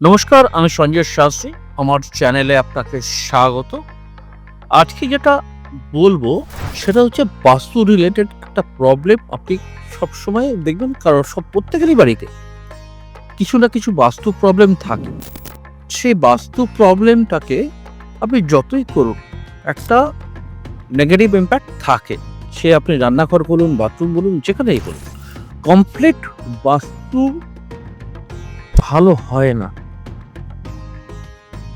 নমস্কার, আমি সঞ্জয় শাস্ত্রী। আমার চ্যানেলে আপনাকে স্বাগত। আজকে যেটা বলবো সেটা হচ্ছে বাস্তু রিলেটেড একটা প্রবলেম। আপনি সবসময় দেখবেন প্রত্যেকেরই বাড়িতে কিছু না কিছু বাস্তু প্রবলেম থাকে। সেই বাস্তু প্রবলেমটাকে আপনি যতই করুন একটা নেগেটিভ ইমপ্যাক্ট থাকে। সে আপনি রান্নাঘর বলুন, বাথরুম বলুন, যেখানেই বলুন। কমপ্লিট বাস্তু ভালো হয় না।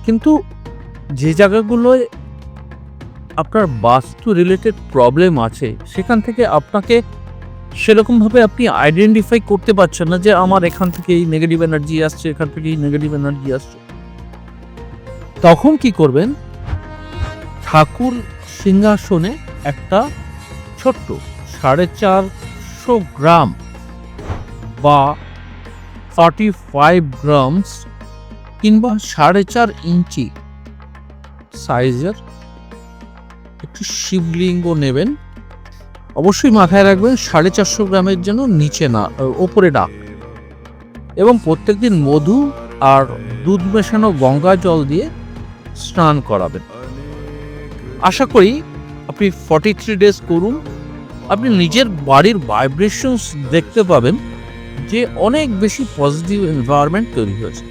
কিন্তু যে জায়গাগুলোয় আপনার বাস্তু রিলেটেড প্রবলেম আছে সেখান থেকে আপনাকে সেরকমভাবে আপনি আইডেন্টিফাই করতে পারছেন না যে আমার এখান থেকে এই নেগেটিভ এনার্জি আসছে, এখান থেকে এই নেগেটিভ এনার্জি আসছে। তখন কি করবেন? ঠাকুর সিংহাসনে একটা ছোট্ট 450 গ্রাম বা 45 গ্রামস কিংবা 4.5 ইঞ্চি সাইজের একটু শিবলিঙ্গ নেবেন। অবশ্যই মাথায় রাখবেন 450 গ্রামের জন্য নিচে না, ওপরে না। এবং প্রত্যেকদিন মধু আর দুধ মেশানো গঙ্গা জল দিয়ে স্নান করাবেন। আশা করি আপনি 43 ডেজ করুন, আপনি নিজের বাড়ির ভাইব্রেশনস দেখতে পাবেন যে অনেক বেশি পজিটিভ এনভায়রনমেন্ট তৈরি হয়েছে।